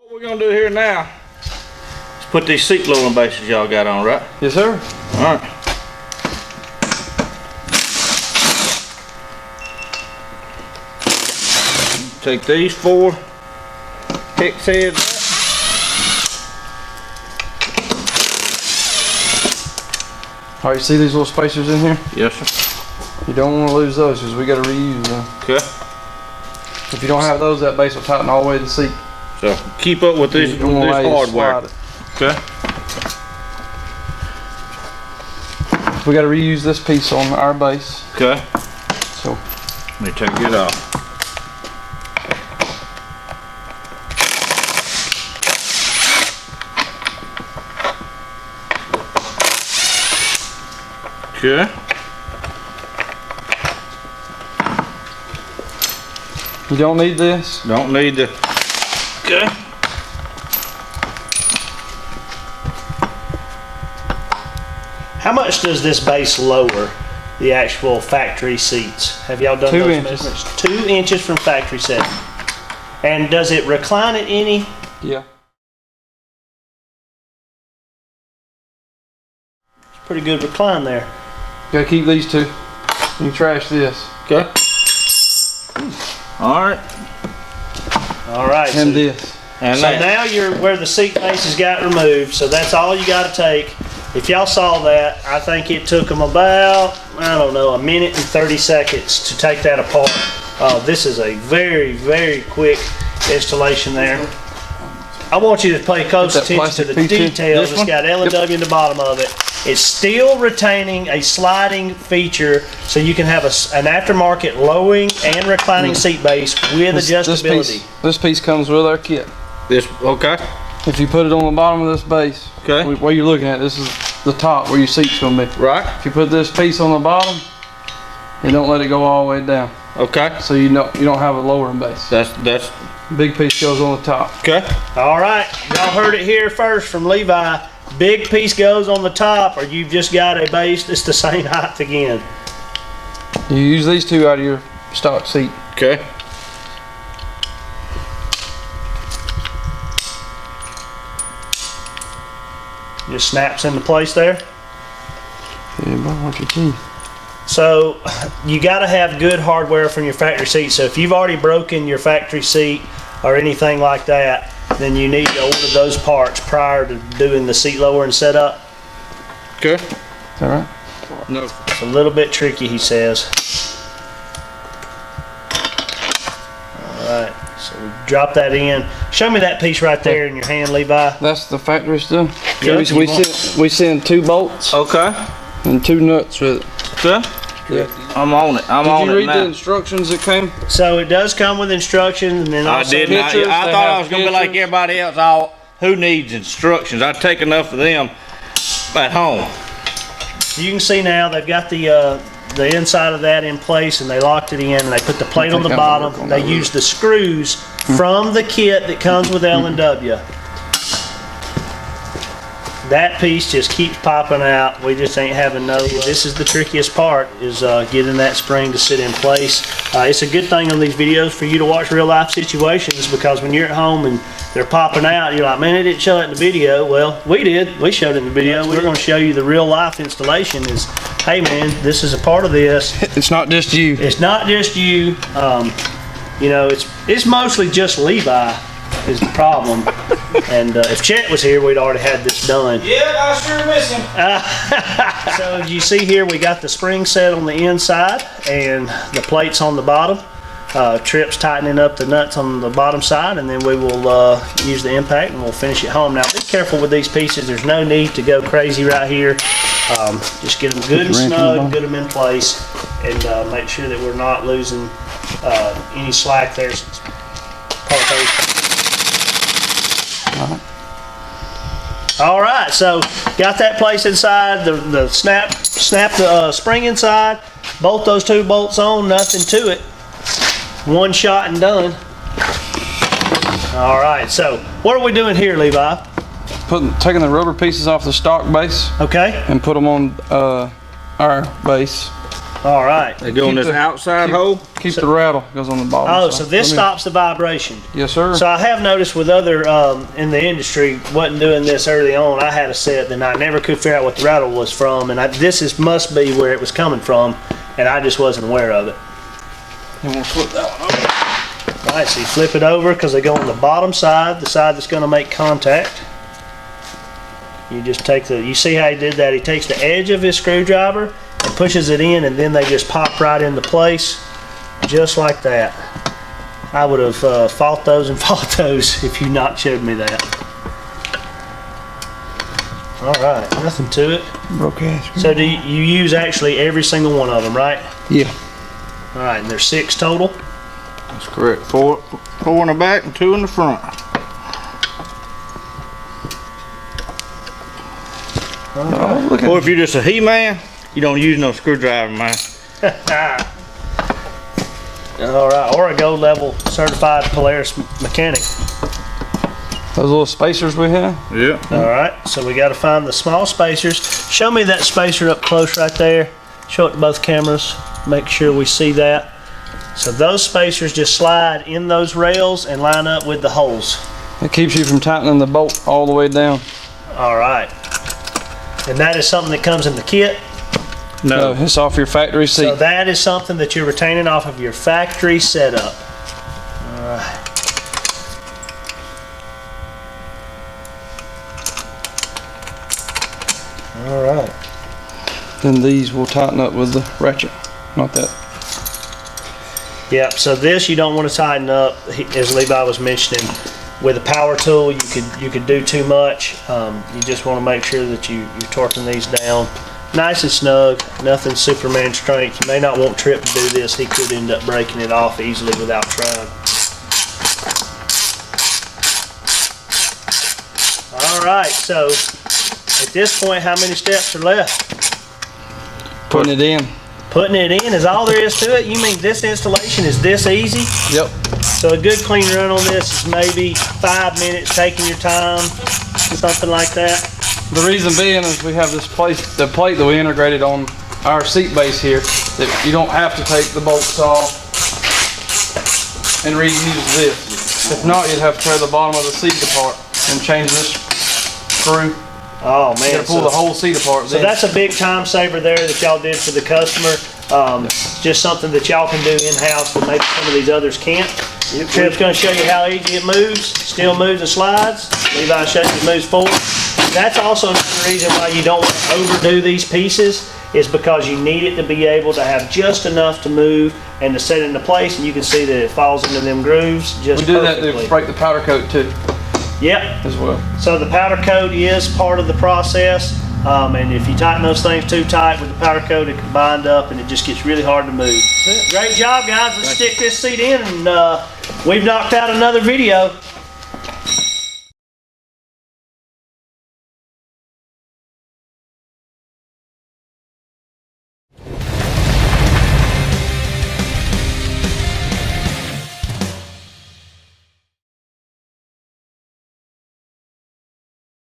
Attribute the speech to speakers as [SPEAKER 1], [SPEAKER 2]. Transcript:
[SPEAKER 1] What we're gonna do here now is put these seat lowering bases y'all got on, right?
[SPEAKER 2] Yes, sir.
[SPEAKER 1] All right. Take these 4 hex heads out.
[SPEAKER 2] All right, you see these little spacers in here?
[SPEAKER 1] Yes, sir.
[SPEAKER 2] You don't want to lose those because we got to reuse them.
[SPEAKER 1] Okay.
[SPEAKER 2] If you don't have those, that base will tighten all the way to the seat.
[SPEAKER 1] So keep up with this,
[SPEAKER 2] You don't allow you to
[SPEAKER 1] hardware.
[SPEAKER 2] slide it.
[SPEAKER 1] Okay.
[SPEAKER 2] We got to reuse this piece on our base.
[SPEAKER 1] Okay.
[SPEAKER 2] So
[SPEAKER 1] Let me take it off. Okay.
[SPEAKER 2] you don't need this.
[SPEAKER 1] Don't need the. Okay.
[SPEAKER 3] How much does this base lower the actual factory seats? Have y'all done
[SPEAKER 2] 2
[SPEAKER 3] those
[SPEAKER 2] inches.
[SPEAKER 3] measurements? 2 inches from factory setting. And does it recline it any?
[SPEAKER 2] Yeah.
[SPEAKER 3] It's pretty good recline there.
[SPEAKER 2] Got to keep these 2. You trash this.
[SPEAKER 1] Okay. All right.
[SPEAKER 3] All right.
[SPEAKER 2] And
[SPEAKER 3] So,
[SPEAKER 2] this.
[SPEAKER 1] And
[SPEAKER 3] so now you're where the seat bases got removed. So that's all you got to take. If y'all saw that, I think it took them about, I don't know, 1 minute and 30 seconds to take that apart. This is a very, very quick installation there. I want you to pay close
[SPEAKER 2] That
[SPEAKER 3] attention to
[SPEAKER 2] plastic
[SPEAKER 3] the
[SPEAKER 2] piece in?
[SPEAKER 3] details.
[SPEAKER 2] This
[SPEAKER 3] It's
[SPEAKER 2] one?
[SPEAKER 3] got L&W in the bottom of it. It's still retaining a sliding feature so you can have an aftermarket lowering and reclining seat base with adjustability.
[SPEAKER 2] This piece comes with our kit.
[SPEAKER 1] this. Okay.
[SPEAKER 2] If you put it on the bottom of this base,
[SPEAKER 1] Okay.
[SPEAKER 2] where you're looking at, this is the top where your seat's gonna be.
[SPEAKER 1] Right.
[SPEAKER 2] If you put this piece on the bottom, and don't let it go all the way down,
[SPEAKER 1] Okay.
[SPEAKER 2] so you don't have a lowering base.
[SPEAKER 1] That's
[SPEAKER 2] Big piece goes on the top.
[SPEAKER 1] okay.
[SPEAKER 3] All right, y'all heard it here first from Levi. Big piece goes on the top, or you've just got a base that's the same height again.
[SPEAKER 2] You use these 2 out of your stock seat.
[SPEAKER 1] Okay.
[SPEAKER 3] Just snaps into place there.
[SPEAKER 2] Yeah, but watch your teeth.
[SPEAKER 3] So you got to have good hardware from your factory seat. So if you've already broken your factory seat or anything like that, then you need to order those parts prior to doing the seat lowering setup.
[SPEAKER 1] Okay.
[SPEAKER 2] Is that right?
[SPEAKER 1] No.
[SPEAKER 3] It's a little bit tricky, he says. All right, so we drop that in. Show me that piece right there in your hand, Levi.
[SPEAKER 2] That's the factory stuff.
[SPEAKER 3] Yep,
[SPEAKER 2] we send 2 bolts
[SPEAKER 1] Okay.
[SPEAKER 2] and 2 nuts with it.
[SPEAKER 1] Okay.
[SPEAKER 2] Yeah.
[SPEAKER 1] I'm on it. I'm
[SPEAKER 2] Did
[SPEAKER 1] on
[SPEAKER 2] you
[SPEAKER 1] it
[SPEAKER 2] read the
[SPEAKER 1] now.
[SPEAKER 2] instructions that came?
[SPEAKER 3] So it does come with instructions, and then
[SPEAKER 1] I
[SPEAKER 3] also
[SPEAKER 1] did not.
[SPEAKER 2] pictures,
[SPEAKER 1] I
[SPEAKER 2] they
[SPEAKER 1] thought I
[SPEAKER 2] have
[SPEAKER 1] was gonna be like
[SPEAKER 2] pictures.
[SPEAKER 1] everybody else. Who needs instructions? I take enough of them at home.
[SPEAKER 3] you can see now they've got the inside of that in place, and they locked it in, and they put the plate on the
[SPEAKER 2] think I'm gonna work
[SPEAKER 3] bottom.
[SPEAKER 2] on
[SPEAKER 3] They
[SPEAKER 2] that
[SPEAKER 3] use the screws from the kit that comes with L&W. That piece just keeps popping out. We just ain't having no. This is the trickiest part, is getting that spring to sit in place. It's a good thing on these videos for you to watch real life situations, because when you're at home and they're popping out, you're like, man, they didn't show that in the video. Well, we did. We showed it in the video. We're going to show you the real life installation. Is, hey man, this is a part of this.
[SPEAKER 2] It's not just you.
[SPEAKER 3] It's not just you. You know, it's mostly just Levi is the problem. And if Chet was here, we'd already had this done.
[SPEAKER 1] Yeah, I sure miss him.
[SPEAKER 3] So as you see here, we got the spring set on the inside and the plates on the bottom. Tripp's tightening up the nuts on the bottom side, and then we will use the impact and we'll finish it home. Now be careful with these pieces. There's no need to go crazy right here. Just get them good and snug, get them in place, and make sure that we're not losing any slack there. Since part of all right, so got that place inside, the snap the spring inside, bolt those 2 bolts on, nothing to it. One shot and done. All right, so what are we doing here, Levi?
[SPEAKER 2] Taking the rubber pieces off the stock base
[SPEAKER 3] Okay,
[SPEAKER 2] and put them on our base.
[SPEAKER 3] All right.
[SPEAKER 1] They go in
[SPEAKER 2] Keep
[SPEAKER 1] this
[SPEAKER 2] the-
[SPEAKER 1] outside
[SPEAKER 2] keep-
[SPEAKER 1] hole.
[SPEAKER 2] Keep the rattle, goes on the bottom.
[SPEAKER 3] Oh, so this
[SPEAKER 2] let me-
[SPEAKER 3] stops the vibration.
[SPEAKER 2] Yes, sir.
[SPEAKER 3] So I have noticed with other in the industry, wasn't doing this early on. I had a set that I never could figure out what the rattle was from, and must be where it was coming from, and I just wasn't aware of it.
[SPEAKER 2] And we'll flip that one over.
[SPEAKER 3] All right, so you flip it over because they go on the bottom side, the side that's going to make contact. You just take you see how he did that? He takes the edge of his screwdriver and pushes it in, and then they just pop right into place, just like that. I would have fought those and fought those if you not showed me that. All right, nothing to it.
[SPEAKER 2] Broke ass.
[SPEAKER 3] So do you use actually every single one of them, right?
[SPEAKER 2] Yeah.
[SPEAKER 3] All right, and there's 6 total.
[SPEAKER 1] That's correct. Four in the back and 2 in the front.
[SPEAKER 2] Oh, look at
[SPEAKER 1] Or if you're just a He-Man, you don't use no screwdriver, man.
[SPEAKER 3] All right, or a gold level certified Polaris mechanic.
[SPEAKER 2] those little spacers we have.
[SPEAKER 1] Yeah.
[SPEAKER 3] All right, so we got to find the small spacers. Show me that spacer up close right there. Show it to both cameras. Make sure we see that. So those spacers just slide in those rails and line up with the holes.
[SPEAKER 2] It keeps you from tightening the bolt all the way down.
[SPEAKER 3] All right. And that is something that comes in the kit.
[SPEAKER 2] No,
[SPEAKER 1] No.
[SPEAKER 2] it's off your factory seat.
[SPEAKER 3] So that is something that you're retaining off of your factory setup. All right. All right.
[SPEAKER 2] Then these will tighten up with the ratchet. Not that.
[SPEAKER 3] Yep, so this you don't want to tighten up, as Levi was mentioning. With a power tool, you could do too much. You just want to make sure that you're torquing these down nice and snug, nothing Superman strength. You may not want Trip to do this. He could end up breaking it off easily without trying. All right, so at this point, how many steps are left?
[SPEAKER 2] Putting it in.
[SPEAKER 3] Putting it in is all there is to it? You mean this installation is this easy?
[SPEAKER 2] Yep.
[SPEAKER 3] So a good clean run on this is maybe 5 minutes, taking your time, something like that.
[SPEAKER 2] The reason being is we have this the plate that we integrated on our seat base here, that you don't have to take the bolts off and reuse this. If not, you'd have to tear the bottom of the seat apart and change this screw.
[SPEAKER 3] Oh
[SPEAKER 2] You
[SPEAKER 3] man,
[SPEAKER 2] gotta pull the whole seat apart.
[SPEAKER 3] so
[SPEAKER 2] then.
[SPEAKER 3] that's a big time saver there that y'all did for the customer. Just something that y'all can do in-house that maybe some of these others can't. Trip's gonna show you how easy it moves, still moves and slides. Levi shows you it moves forward. That's also another reason why you don't want to overdo these pieces, is because you need it to be able to have just enough to move and to set into place, and you can see that it falls into them grooves just
[SPEAKER 2] we do that
[SPEAKER 3] perfectly.
[SPEAKER 2] to break the powder coat too,
[SPEAKER 3] Yep,
[SPEAKER 2] as well.
[SPEAKER 3] so the powder coat is part of the process, and if you tighten those things too tight with the powder coat, it can bind up and it just gets really hard to move. Great job, guys. Let's stick this seat in, and we've knocked out another video.